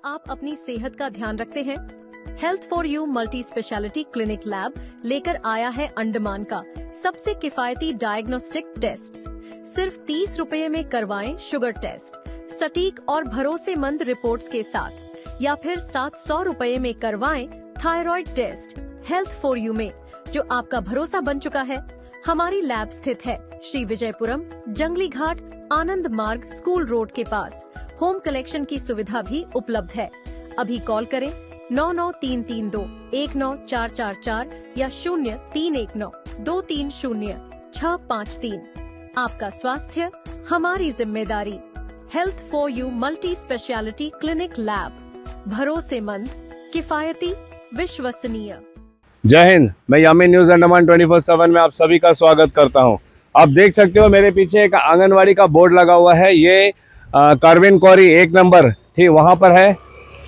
आप अपनी सेहत का ध्यान रखते हैं? Health for you multi speciality clinic lab लेकर आया है अंडमान का सबसे किफायती डायग्नोस्टिक टेस्ट। सिर्फ 30 रुपए में करवाएं शुगर टेस्ट, सटीक और भरोसेमंद रिपोर्ट्स के साथ, या फिर 700 रुपए में करवाएं thyroid test. Health for you में जो आपका भरोसा बन चुका है। हमारी लैब स्थित है श्री विजयपुरम, जंगली घाट, आनंद मार्ग, स्कूल रोड के पास। होम कलेक्शन की सुविधा भी उपलब्ध है। अभी कॉल करें 9933219444 या 0319230653। आपका स्वास्थ्य हमारी जिम्मेदारी। Health for you multi speciality clinic lab, भरोसेमंद, किफायती, विश्वसनीय। जय हिंद। मैं यामिन न्यूज अंडमान 24/7 में आप सभी का स्वागत करता हूं। आप देख सकते हो मेरे पीछे एक आंगनवाड़ी का बोर्ड लगा हुआ है। ये कार्विन कौरी 1 नंबर ठीक वहां पर है।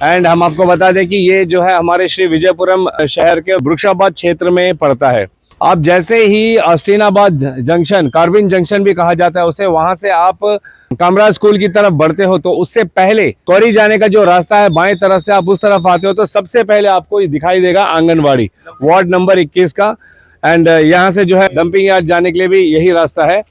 एंड हम आपको बता दें कि ये जो है हमारे श्री विजयपुरम शहर के वृक्षाबाद क्षेत्र में पड़ता है। आप जैसे ही अस्टीनाबाद जंक्शन, कार्बिन जंक्शन भी कहा जाता है उसे, वहां से आप कामराज स्कूल की तरफ बढ़ते हो तो उससे पहले कौरी जाने का जो रास्ता है, बाएं तरफ से आप उस तरफ आते हो तो सबसे पहले आपको दिखाई देगा आंगनवाड़ी, वार्ड नंबर 21 का। एंड यहाँ से जो है डंपिंग यार्ड जाने के लिए भी यही रास्ता है।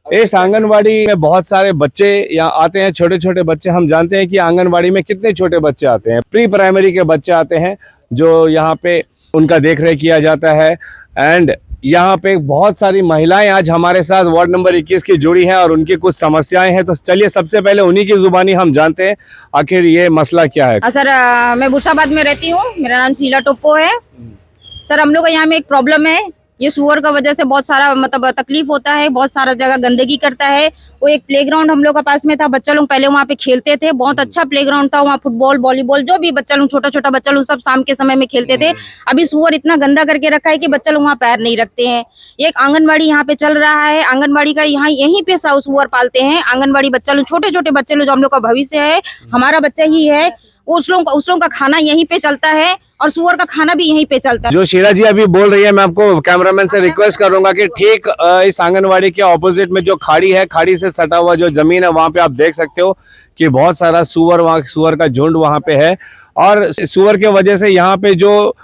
इस आंगनवाड़ी में बहुत सारे बच्चे यहाँ आते हैं, छोटे छोटे बच्चे। हम जानते हैं कि आंगनवाड़ी में कितने छोटे बच्चे आते हैं। प्री प्राइमरी के बच्चे आते हैं जो यहाँ पे उनका देखरेख किया जाता है। एंड यहाँ पे बहुत सारी महिलाएं आज हमारे साथ वार्ड नंबर 21 की जुड़ी हैं और उनकी कुछ समस्याएं हैं। तो चलिए सबसे पहले उन्हीं की जुबानी हम जानते हैं आखिर ये मसला क्या है। सर, मैं बुरसाबाद में रहती हूँ। मेरा नाम शीला टोप्पो है। सर, हम लोग का यहाँ में एक प्रॉब्लम है। ये सुअर का वजह से बहुत सारा तकलीफ होता है। बहुत सारा जगह गंदगी करता है। वो एक प्लेग्राउंड हम लोग के पास में था। बच्चा लोग पहले वहाँ पे खेलते थे। बहुत अच्छा प्लेग्राउंड था। वहाँ फुटबॉल, वॉलीबॉल, जो भी बच्चा लोग, छोटा छोटा बच्चा लोग सब शाम के समय में खेलते थे। अभी सुअर इतना गंदा करके रखा है कि बच्चा लोग वहाँ पैर नहीं रखते हैं। एक आंगनबाड़ी यहाँ पे चल रहा है। आंगनबाड़ी का यहाँ यहीं पे सुअर पालते हैं। आंगनबाड़ी बच्चा लोग, छोटे छोटे बच्चे लोग जो हम लोग का भविष्य है, हमारा बच्चा ही है। उस लोग का खाना यहीं पे चलता है और सुअर का खाना भी यहीं पे चलता है। जो शीला जी अभी बोल रही है, मैं आपको कैमरामैन से रिक्वेस्ट करूंगा कि ठीक इस आंगनवाड़ी के ऑपोजिट में जो खाड़ी है, खाड़ी से सटा हुआ जो जमीन है, वहां पे आप देख सकते हो कि बहुत सारा सुअर, वहां सुअर का झुंड वहां पे है। और सुअर के वजह से यहाँ पे जो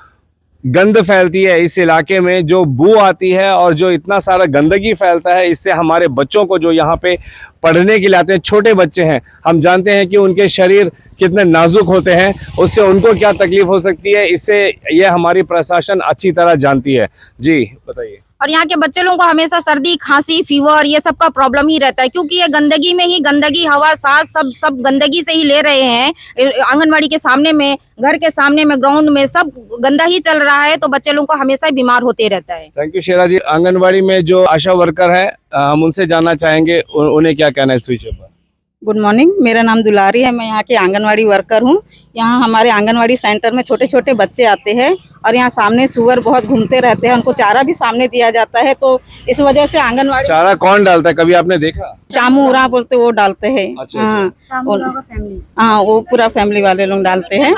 गंद फैलती है, इस इलाके में जो बू आती है और जो इतना सारा गंदगी फैलता है, इससे हमारे बच्चों को जो यहाँ पे पढ़ने के लिए आते हैं, छोटे बच्चे हैं, हम जानते हैं कि उनके शरीर कितने नाजुक होते हैं, उससे उनको क्या तकलीफ हो सकती है, इससे ये हमारी प्रशासन अच्छी तरह जानती है। जी बताइए। और यहाँ के बच्चे लोगों को हमेशा सर्दी, खांसी, फीवर, ये सब का प्रॉब्लम ही रहता है, क्योंकि ये गंदगी में ही, गंदगी, हवा, सांस सब गंदगी से ही ले रहे हैं। आंगनबाड़ी के सामने में, घर के सामने में, ग्राउंड में सब गंदा ही चल रहा है, तो बच्चे लोगों को हमेशा बीमार होते रहता है। थैंक यू शीला जी। आंगनबाड़ी में जो आशा वर्कर है, हम उनसे जानना चाहेंगे उन्हें क्या कहना है इस विषय पर। गुड मॉर्निंग, मेरा नाम दुलारी है। मैं यहाँ की आंगनवाड़ी वर्कर हूँ। यहाँ हमारे आंगनवाड़ी सेंटर में छोटे छोटे बच्चे आते हैं और यहाँ सामने सुअर बहुत घूमते रहते हैं। उनको चारा भी सामने दिया जाता है, तो इस वजह से आंगनवाड़ी। चारा कौन डालता है, कभी आपने देखा? चामूरा बोलते वो डालते हैं। अच्छा, हाँ, वो पूरा फैमिली वाले लोग डालते हैं।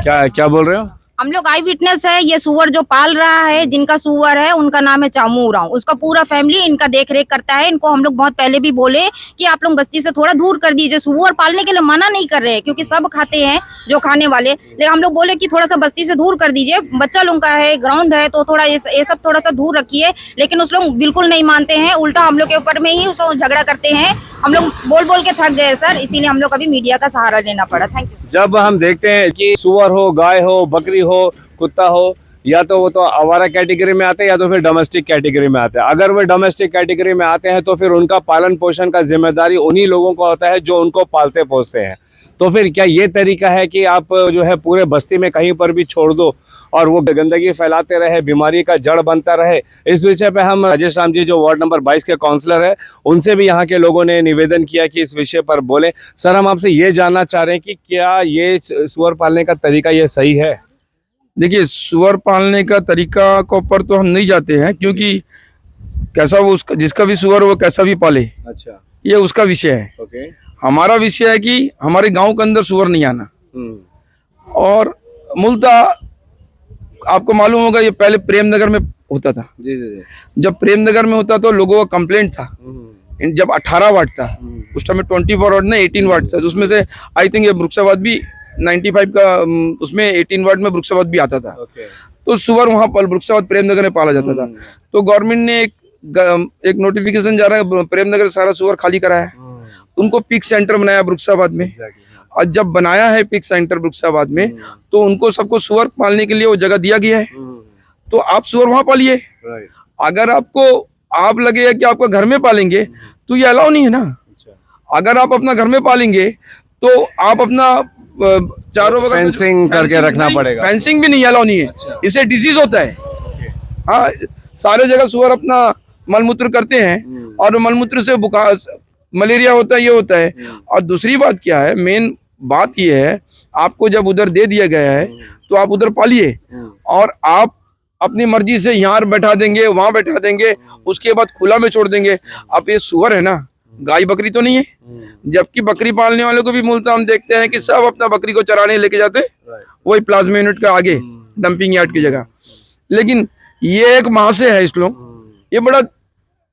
क्या बोल रहे हो? हम लोग आई विटनेस है। ये सुअर जो पाल रहा है, जिनका सुअर है, उनका नाम है चामू उरांव। उसका पूरा फैमिली इनका देख रेख करता है। इनको हम लोग बहुत पहले भी बोले कि आप लोग बस्ती से थोड़ा दूर कर दीजिए। सुअर पालने के लिए मना नहीं कर रहे हैं, क्योंकि सब खाते हैं जो खाने वाले, लेकिन हम लोग बोले कि थोड़ा सा बस्ती से दूर कर दीजिए। बच्चा लोग का है, ग्राउंड है, तो थोड़ा ये सब थोड़ा सा दूर रखिए। लेकिन उस लोग बिल्कुल नहीं मानते हैं। उल्टा हम लोग के ऊपर में ही उस लोग झगड़ा करते हैं। हम लोग बोल बोल के थक गए सर, इसीलिए हम लोग अभी मीडिया का सहारा लेना पड़ा। Thank you. जब हम देखते हैं कि सुअर हो, गाय हो, बकरी हो, कुत्ता हो, या तो वो तो आवारा कैटेगरी में आते हैं या तो फिर डोमेस्टिक कैटेगरी में आते हैं। अगर वो डोमेस्टिक कैटेगरी में आते हैं तो फिर उनका पालन पोषण का जिम्मेदारी उन्हीं लोगों को होता है जो उनको पालते पोसते हैं। तो फिर क्या ये तरीका है कि आप जो है पूरे बस्ती में कहीं पर भी छोड़ दो और वो गंदगी फैलाते रहे, बीमारी का जड़ बनता रहे? इस विषय पे हम राजेश राम जी, जो वार्ड नंबर 22 के काउंसलर है, उनसे भी यहाँ के लोगों ने निवेदन किया कि इस विषय पर बोले। सर, हम आपसे ये जानना चाह रहे हैं कि क्या ये सुअर पालने का तरीका ये सही है? देखिए, सुअर पालने का तरीका के ऊपर तो हम नहीं जाते हैं, क्योंकि कैसा वो उसका, जिसका भी सुअर वो कैसा भी पाले, अच्छा, ये उसका विषय है। ओके। हमारा विषय है कि हमारे गांव के अंदर सुअर नहीं आना। और मूलतः आपको मालूम होगा, ये पहले प्रेमनगर में होता था। जी जी जी। जब प्रेमनगर में होता तो लोगों का कंप्लेंट था। जब 18 वाट था, उस टाइम में 24 वाट नहीं 18 वाट था, तो उसमें से आई थिंक ये वृक्षाबाद भी 95 का उसमें 18 वार्ड में वृक्षावत भी आता था। तो सुअर वहाँ पर वृक्षावत प्रेमनगर में पाला जाता था। तो गवर्नमेंट ने एक नोटिफिकेशन जा रहा है, प्रेमनगर सारा सुअर खाली कराया है, उनको पिक सेंटर बनाया वृक्षाबाद में। और जब बनाया है पिक सेंटर वृक्षाबाद में, तो उनको सबको सुअर पालने के लिए वो जगह दिया गया है। तो आप सुअर वहां पालिए। अगर आप लगेगा कि आपका घर में पालेंगे तो ये अलाउ नहीं है ना। अगर आप अपना घर में पालेंगे तो आप अपना चारों बगल फेंसिंग करके रखना पड़ेगा। फेंसिंग भी नहीं अलाउ नहीं है, इससे डिजीज होता है। हाँ, सारे जगह सुअर अपना मलमूत्र करते हैं और मलमूत्र से बुखार, मलेरिया होता है, ये होता है। और दूसरी बात क्या है, मेन बात ये है, आपको जब उधर दे दिया गया है तो आप उधर पालिए। और आप अपनी मर्जी से यहाँ बैठा देंगे, वहां बैठा देंगे, उसके बाद खुला में छोड़ देंगे। अब ये सुअर है ना, गाय बकरी तो नहीं है। जबकि बकरी पालने वालों को भी मूलतः हम देखते हैं कि सब अपना बकरी को चराने लेके जाते, वही प्लाज्मा यूनिट का आगे डंपिंग यार्ड की जगह। लेकिन ये एक महाशय है, इसको ये बड़ा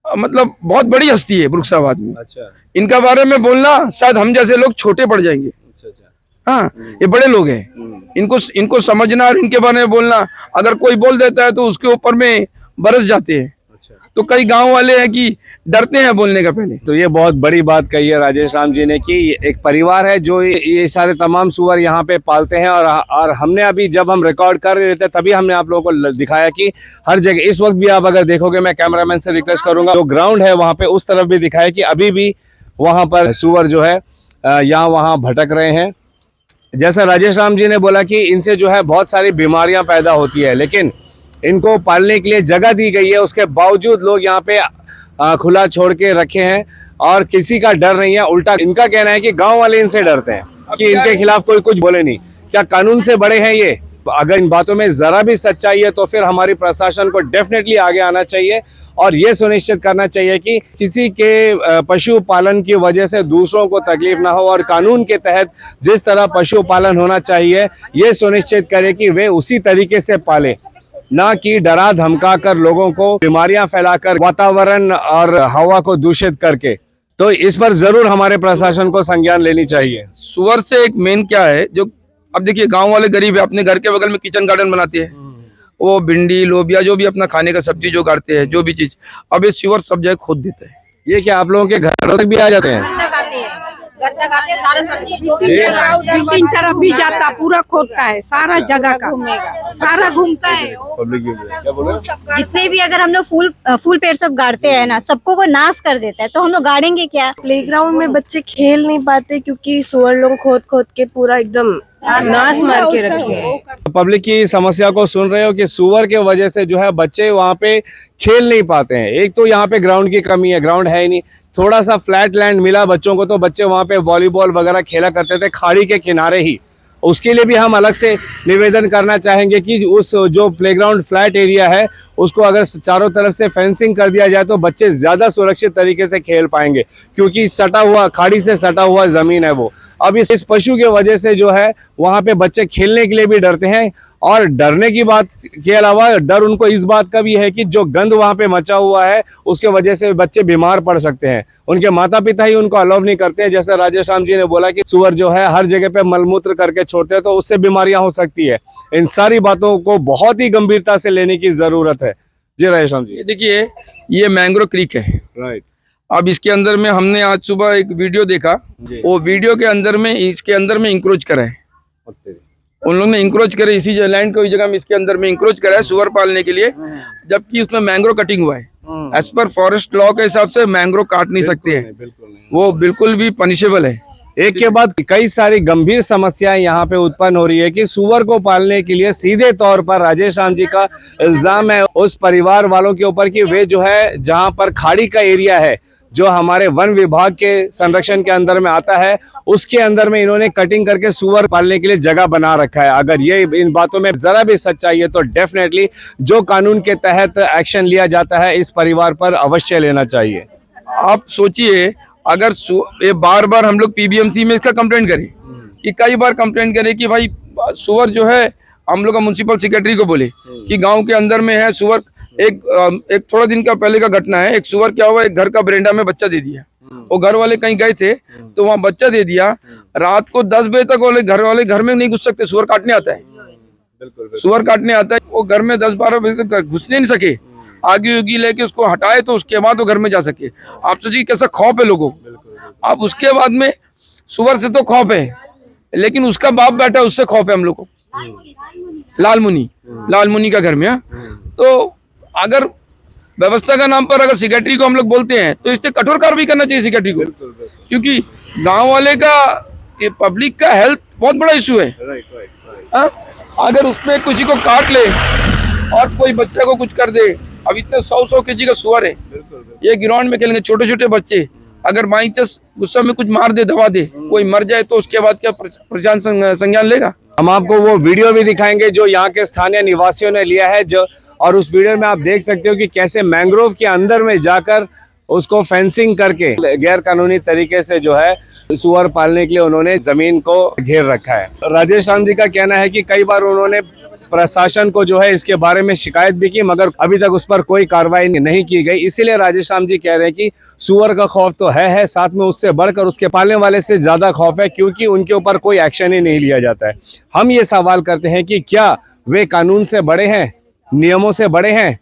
मतलब बहुत बड़ी हस्ती है वृक्षाबाद में। इनका बारे में बोलना शायद हम जैसे लोग छोटे पड़ जाएंगे। हाँ, ये बड़े लोग हैं, इनको समझना और इनके बारे में बोलना, अगर कोई बोल देता है तो उसके ऊपर में बरस जाते हैं। तो कई गांव वाले हैं कि डरते हैं बोलने का पहले। तो ये बहुत बड़ी बात कही है राजेश राम जी ने कि एक परिवार है जो ये सारे तमाम सुअर यहाँ पे पालते हैं। और हमने अभी जब हम रिकॉर्ड कर रहे थे तभी हमने आप लोगों को दिखाया कि हर जगह इस वक्त भी आप अगर देखोगे, मैं कैमरामैन से रिक्वेस्ट करूंगा जो ग्राउंड है वहाँ पे उस तरफ भी दिखाया कि अभी भी वहाँ पर सुअर जो है यहाँ वहाँ भटक रहे हैं। जैसा राजेश राम जी ने बोला कि इनसे जो है बहुत सारी बीमारियां पैदा होती है, लेकिन इनको पालने के लिए जगह दी गई है, उसके बावजूद लोग यहाँ पे खुला छोड़ के रखे हैं और किसी का डर नहीं है। उल्टा इनका कहना है कि गांव वाले इनसे डरते हैं कि इनके खिलाफ कोई कुछ बोले नहीं। क्या कानून से बड़े हैं ये? अगर इन बातों में जरा भी सच्चाई है तो फिर हमारी प्रशासन को डेफिनेटली आगे आना चाहिए और ये सुनिश्चित करना चाहिए कि किसी के पशुपालन की वजह से दूसरों को तकलीफ ना हो और कानून के तहत जिस तरह पशुपालन होना चाहिए ये सुनिश्चित करे कि वे उसी तरीके से पाले, ना कि डरा धमका कर लोगों को बीमारियां फैलाकर वातावरण और हवा को दूषित करके। तो इस पर जरूर हमारे प्रशासन को संज्ञान लेनी चाहिए। सुअर से एक मेन क्या है, जो अब देखिए गांव वाले गरीब है, अपने घर के बगल में किचन गार्डन बनाते हैं, वो भिंडी लोबिया जो भी अपना खाने का सब्जी जो काटते हैं, जो भी चीज, अब ये सुअर सब जगह खोद देता है। ये क्या आप लोगों के घरों तक भी आ जाते हैं? घर तक आते हैं, सारा सब्जी तीन तरफ भी जाता, पूरा खोदता है, सारा जगह का सारा घूमता है। क्या बोल रहे हैं? जितने भी अगर हम लोग फूल पेड़ सब गाड़ते हैं ना, सबको वो नाश कर देता है, तो हम लोग गाड़ेंगे क्या? प्लेग्राउंड में बच्चे खेल नहीं पाते क्योंकि सुअर लोग खोद खोद के पूरा एकदम नाश मार के रखे हैं। पब्लिक की समस्या को सुन रहे हो कि सुअर के वजह से जो है बच्चे वहाँ पे खेल नहीं पाते हैं। एक तो यहाँ पे ग्राउंड की कमी है, ग्राउंड है ही नहीं। थोड़ा सा फ्लैट लैंड मिला बच्चों को तो बच्चे वहाँ पे वॉलीबॉल वगैरह खेला करते थे खाड़ी के किनारे ही। उसके लिए भी हम अलग से निवेदन करना चाहेंगे कि उस जो प्लेग्राउंड फ्लैट एरिया है उसको अगर चारों तरफ से फेंसिंग कर दिया जाए तो बच्चे ज़्यादा सुरक्षित तरीके से खेल पाएंगे, क्योंकि सटा हुआ खाड़ी से सटा हुआ ज़मीन है वो। अब इस पशु की वजह से जो है वहाँ पे बच्चे खेलने के लिए भी डरते हैं। और डरने की बात के अलावा डर उनको इस बात का भी है कि जो गंद वहाँ पे मचा हुआ है उसके वजह से बच्चे बीमार पड़ सकते हैं। उनके माता पिता ही उनको अलाउ नहीं करते हैं। जैसे राजेश राम जी ने बोला कि सुअर जो है हर जगह पे मलमूत्र करके छोड़ते हैं तो उससे बीमारियां हो सकती है। इन सारी बातों को बहुत ही गंभीरता से लेने की जरूरत है। जी राजेश राम जी। देखिए, ये मैंग्रोव क्रीक है, राइट। अब इसके अंदर में हमने आज सुबह एक वीडियो देखा, वो वीडियो के अंदर में इसके अंदर में इंक्रोच करा है, उन लोगों ने इंक्रोच करे इसी लैंड को, इस जगह में इसके अंदर में इंक्रोच करा है सुअर पालने के लिए, जबकि उसमें मैंग्रोव कटिंग हुआ है। एज पर फॉरेस्ट लॉ के हिसाब से मैंग्रोव काट नहीं सकते हैं, वो बिल्कुल भी पनिशेबल है। एक के बाद कई सारी गंभीर समस्याएं यहाँ पे उत्पन्न हो रही है कि सुअर को पालने के लिए सीधे तौर पर राजेश राम जी का इल्जाम है उस परिवार वालों के ऊपर कि वे जो है जहाँ पर खाड़ी का एरिया है जो हमारे वन विभाग के संरक्षण के अंदर में आता है उसके अंदर में इन्होंने कटिंग करके सुअर पालने के लिए जगह बना रखा है। अगर ये इन बातों में जरा भी सच्चाई है तो डेफिनेटली जो कानून के तहत एक्शन लिया जाता है इस परिवार पर अवश्य लेना चाहिए। आप सोचिए, अगर ये बार बार हम लोग पीबीएमसी में इसका कंप्लेंट करें कि कई बार कंप्लेंट करें कि भाई सुअर जो है, हम लोग म्युनिसिपल सेक्रेटरी को बोले कि गांव के अंदर में है सुअर। एक थोड़ा दिन का पहले का घटना है, एक सुअर क्या हुआ, एक घर का बरेंडा में बच्चा दे दिया, वो घर वाले कहीं गए थे तो वहाँ बच्चा दे दिया। रात को 10 बजे तक वाले घर में नहीं घुस सकते, सुअर काटने आता है। सुअर काटने आता है, वो घर में 10-12 बजे तक घुसने नहीं सके। आगे उगी लेके उसको हटाए तो उसके बाद वो घर में जा सके। आप सोचिए कैसा खौफ है लोगों को। अब उसके बाद में सुअर से तो खौफ है, लेकिन उसका बाप बेटा उससे खौफ है हम लोग को। लालमुनि का घर में। तो अगर व्यवस्था का नाम पर अगर सेक्रेटरी को हम लोग बोलते हैं तो इससे कठोर कार्रवाई करना चाहिए सेक्रेटरी को, क्योंकि गांव वाले का, ये पब्लिक का हेल्थ बहुत बड़ा इशू है। अगर उसमें किसी को काट ले और कोई बच्चे को कुछ कर दे, अब इतने 100 केजी का सुअर है, ये ग्राउंड में खेलेंगे छोटे छोटे बच्चे, अगर बाई चांस गुस्सा में कुछ मार दे, दबा दे, कोई मर जाए तो उसके बाद क्या प्रशासन संज्ञान लेगा? हम आपको वो वीडियो भी दिखाएंगे जो यहाँ के स्थानीय निवासियों ने लिया है, जो और उस वीडियो में आप देख सकते हो कि कैसे मैंग्रोव के अंदर में जाकर उसको फेंसिंग करके गैर कानूनी तरीके से जो है सुअर पालने के लिए उन्होंने जमीन को घेर रखा है। राजेश राम जी का कहना है कि कई बार उन्होंने प्रशासन को जो है इसके बारे में शिकायत भी की, मगर अभी तक उस पर कोई कार्रवाई नहीं की गई। इसीलिए राजेश राम जी कह रहे हैं कि सुअर का खौफ तो है, साथ में उससे बढ़कर उसके पालने वाले से ज्यादा खौफ है, क्योंकि उनके ऊपर कोई एक्शन ही नहीं लिया जाता है। हम ये सवाल करते हैं कि क्या वे कानून से बड़े हैं, नियमों से बड़े हैं?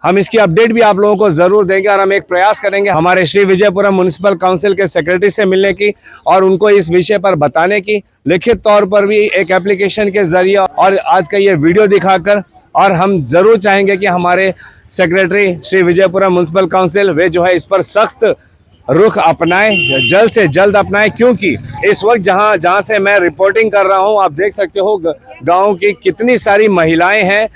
हम इसकी अपडेट भी आप लोगों को जरूर देंगे और हम एक प्रयास करेंगे हमारे श्री विजयपुरम म्युनिसिपल काउंसिल के सेक्रेटरी से मिलने की और उनको इस विषय पर बताने की, लिखित तौर पर भी एक एप्लीकेशन के जरिए और आज का ये वीडियो दिखाकर। और हम जरूर चाहेंगे कि हमारे secretary Shri Vijayapuram municipal council वे जो है इस पर सख्त रुख अपनाए, जल्द से जल्द अपनाए, क्योंकि इस वक्त जहां से मैं रिपोर्टिंग कर रहा हूं, आप देख सकते हो गाँव की कितनी सारी महिलाएं हैं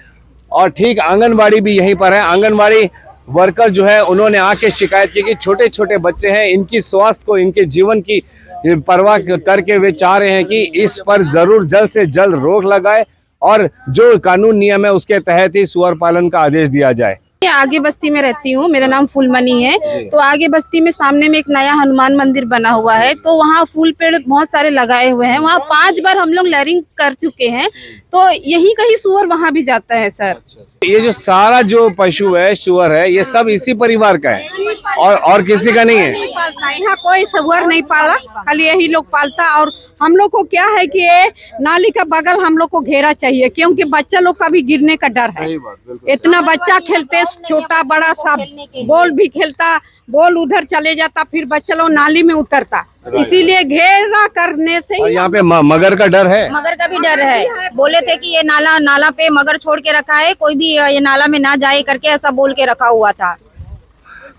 और ठीक आंगनवाड़ी भी यहीं पर है। आंगनवाड़ी वर्कर जो है उन्होंने आके शिकायत की कि छोटे छोटे बच्चे हैं, इनकी स्वास्थ्य को, इनके जीवन की परवाह करके वे चाह रहे हैं कि इस पर जरूर जल्द से जल्द रोक लगाए और जो कानून नियम है उसके तहत ही सुअर पालन का आदेश दिया जाए। आगे बस्ती में रहती हूँ, मेरा नाम फूलमनी है। तो आगे बस्ती में सामने में एक नया हनुमान मंदिर बना हुआ है, तो वहाँ फूल पेड़ बहुत सारे लगाए हुए हैं। वहाँ 5 बार हम लोग लैरिंग कर चुके हैं, तो यही कहीं सुअर वहाँ भी जाता है सर। ये जो सारा जो पशु है, सुअर है, ये सब इसी परिवार का है और किसी का नहीं है। यहाँ कोई सुअर नहीं पाला, खाली यही लोग पालता। और हम लोग को क्या है कि ये नाली का बगल हम लोग को घेरा चाहिए, क्योंकि बच्चा लोग का भी गिरने का डर है। इतना बच्चा खेलते, छोटा बड़ा सब, बॉल भी खेलता, बॉल उधर चले जाता, फिर बच्चा लोग नाली में उतरता, इसीलिए घेरा करने से। यहाँ पे मगर का डर है, मगर का भी डर है। बोले थे कि ये नाला पे मगर छोड़ के रखा है, कोई भी ये नाला में ना जाए करके ऐसा बोल के रखा हुआ था।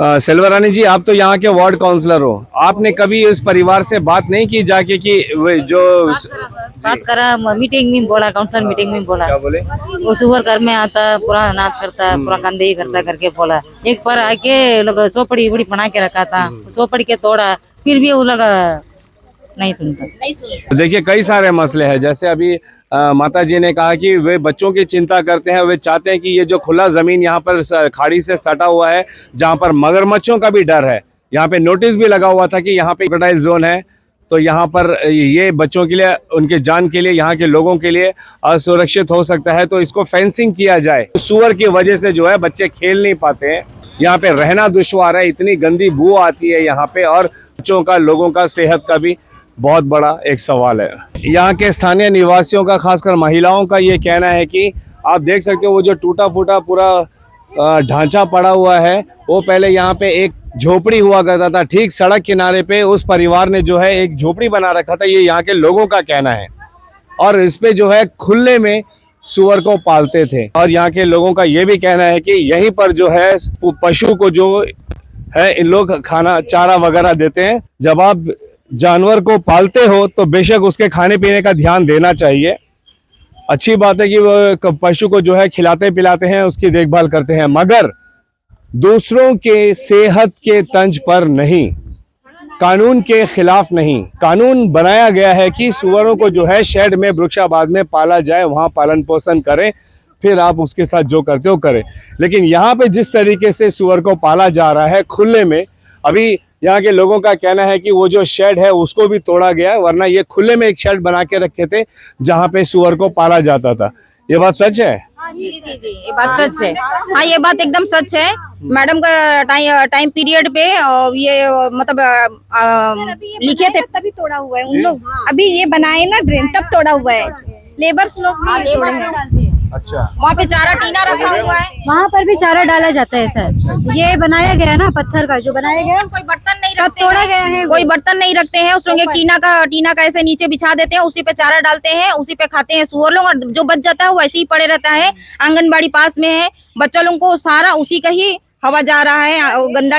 सेल्वरानी जी, आप तो यहाँ के वार्ड काउंसलर हो, आपने कभी इस परिवार से बात नहीं की जाके कि जो बात करा मीटिंग में बोला, काउंसलर मीटिंग में बोला, क्या बोले? वो सुअर घर में आता, पूरा नाच करता, पूरा गंदगी करता करके बोला। एक बार आके लोग चौपड़ी उड़ी बना के रखा था, चौपड़ी के तोड़ा, फिर भी वो लोग नहीं सुनता। देखिए कई सारे मसले हैं, जैसे अभी माता जी ने कहा कि वे बच्चों की चिंता करते हैं, वे चाहते हैं कि ये जो खुला जमीन यहाँ पर खाड़ी से सटा हुआ है, जहाँ पर मगरमच्छों का भी डर है, यहाँ पे नोटिस भी लगा हुआ था कि यहाँ पे क्रोकोडाइल जोन है, तो यहाँ पर ये बच्चों के लिए, उनके जान के लिए, यहाँ के लोगों के लिए असुरक्षित हो सकता है, तो इसको फेंसिंग किया जाए। सुअर की वजह से जो है बच्चे खेल नहीं पाते हैं, यहाँ पे रहना दुश्वार है, इतनी गंदी बू आती है यहाँ पे, और बच्चों का, लोगों का सेहत का भी बहुत बड़ा एक सवाल है। यहाँ के स्थानीय निवासियों का, खासकर महिलाओं का ये कहना है कि आप देख सकते हो वो जो टूटा फूटा पूरा ढांचा पड़ा हुआ है, वो पहले यहाँ पे एक झोपड़ी हुआ करता था, ठीक सड़क किनारे पे उस परिवार ने जो है एक झोपड़ी बना रखा था, ये यहाँ के लोगों का कहना है। और इस पे जो है खुले में सुअर को पालते थे, और यहाँ के लोगों का ये भी कहना है कि यहीं पर जो है पशु को जो है इन लोग खाना चारा वगैरह देते हैं। जब आप जानवर को पालते हो तो बेशक उसके खाने पीने का ध्यान देना चाहिए। अच्छी बात है कि वो पशु को जो है खिलाते पिलाते हैं, उसकी देखभाल करते हैं, मगर दूसरों के सेहत के तंज पर नहीं, कानून के खिलाफ नहीं। कानून बनाया गया है कि सुअरों को जो है शेड में, वृक्षाबाद में पाला जाए, वहां पालन पोषण करें, फिर आप उसके साथ जो करते हो करें। लेकिन यहाँ पे जिस तरीके से सुअर को पाला जा रहा है खुले में, अभी यहाँ के लोगों का कहना है कि वो जो शेड है उसको भी तोड़ा गया, वरना ये खुले में एक शेड बना के रखे थे जहाँ पे सुअर को पाला जाता था। ये बात सच है? जी, ये बात सच है। हाँ, ये बात एकदम सच है। मैडम का टाइम पीरियड पे ये मतलब लिखे थे तभी तोड़ा हुआ है उन लोग, अभी ये बनाए ना ड्रेन तब तोड़ा हुआ है, लेबर्स लोग भी तोड़े हैं। अच्छा, वहाँ पे चारा टीना रखा हुआ है, वहाँ पर भी चारा डाला जाता है सर। ये बनाया गया है ना पत्थर का, जो बनाया गया कोई बर्तन नहीं तब रखते तोड़ा हैं, गया है। कोई बर्तन नहीं रखते हैं, उसमें एक टीना का ऐसे नीचे बिछा देते हैं, उसी पे चारा डालते हैं, उसी पे खाते हैं सुअर लोग, और जो बच जाता है वैसे ही पड़े रहता है। आंगनबाड़ी पास में है, बच्चा लोगों को सारा उसी का ही हवा जा रहा है,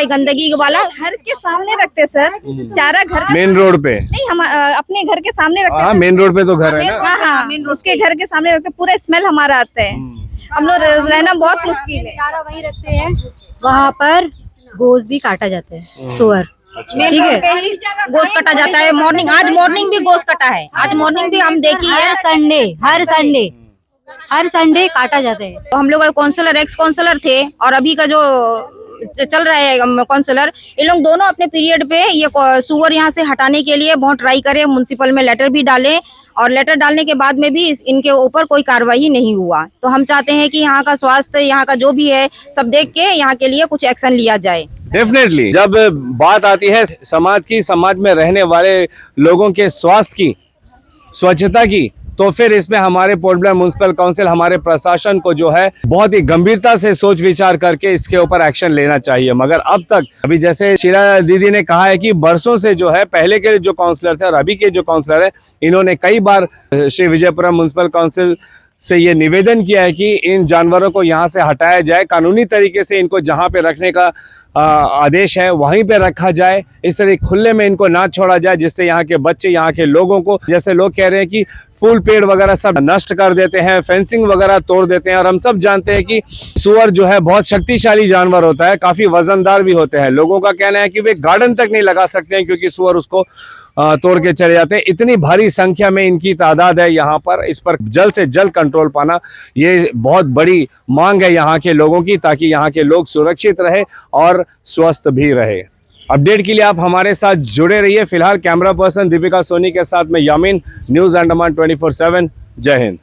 गंदगी वाला। घर के सामने रखते सर चारा, घर मेन रोड पे? नहीं, हम अपने घर के सामने रखते हाँ, मेन रोड पे तो घर है ना। हाँ हाँ, उसके घर के सामने रखते, पूरा स्मेल हमारा आता है, हम लोग रहना बहुत मुश्किल है। चारा वहीं रखते हैं, वहाँ पर गोश्त भी काटा जाता है सुअर, ठीक है, गोश्त कटा जाता है। आज मॉर्निंग भी गोश्त कटा है, आज मॉर्निंग भी हम देखी है। हर संडे काटा जाता है। तो हम लोग काउंसलर, एक्स काउंसलर थे, और अभी का जो चल रहा है काउंसलर, ये लोग दोनों अपने पीरियड पे ये सुअर यहाँ से हटाने के लिए बहुत ट्राई करे, म्युनिसिपल में लेटर भी डाले, और लेटर डालने के बाद में भी इनके ऊपर कोई कार्रवाई नहीं हुआ। तो हम चाहते हैं कि यहाँ का स्वास्थ्य, यहाँ का जो भी है सब देख के यहाँ के लिए कुछ एक्शन लिया जाए। डेफिनेटली जब बात आती है समाज की, समाज में रहने वाले लोगों के स्वास्थ्य की, स्वच्छता की, तो फिर इसमें हमारे पोर्ट ब्लेयर म्युनिसिपल काउंसिल, हमारे प्रशासन को जो है बहुत ही गंभीरता से सोच विचार करके इसके ऊपर एक्शन लेना चाहिए। मगर अब तक, अभी जैसे शीला दीदी ने कहा है कि बरसों से जो है, पहले के जो काउंसलर थे और अभी के जो काउंसलर है, इन्होंने कई बार श्री विजयपुरम म्युनिसिपल काउंसिल से ये निवेदन किया है कि इन जानवरों को यहाँ से हटाया जाए, कानूनी तरीके से इनको जहाँ पे रखने का आदेश है वहीं पे रखा जाए, इस तरह खुले में इनको ना छोड़ा जाए, जिससे यहाँ के बच्चे, यहाँ के लोगों को, जैसे लोग कह रहे हैं कि फूल पेड़ वगैरह सब नष्ट कर देते हैं, फेंसिंग वगैरह तोड़ देते हैं, और हम सब जानते हैं कि सुअर जो है बहुत शक्तिशाली जानवर होता है, काफी वजनदार भी होते हैं। लोगों का कहना है कि वे गार्डन तक नहीं लगा सकते हैं क्योंकि सुअर उसको तोड़ के चले जाते हैं। इतनी भारी संख्या में इनकी तादाद है यहाँ पर, इस पर जल्द से जल्द कंट्रोल पाना ये बहुत बड़ी मांग है यहाँ के लोगों की, ताकि यहाँ के लोग सुरक्षित रहे और स्वस्थ भी रहे। अपडेट के लिए आप हमारे साथ जुड़े रहिए। फिलहाल कैमरा पर्सन दीपिका सोनी के साथ में यामीन, न्यूज़ अंडमान 24/7। जय हिंद।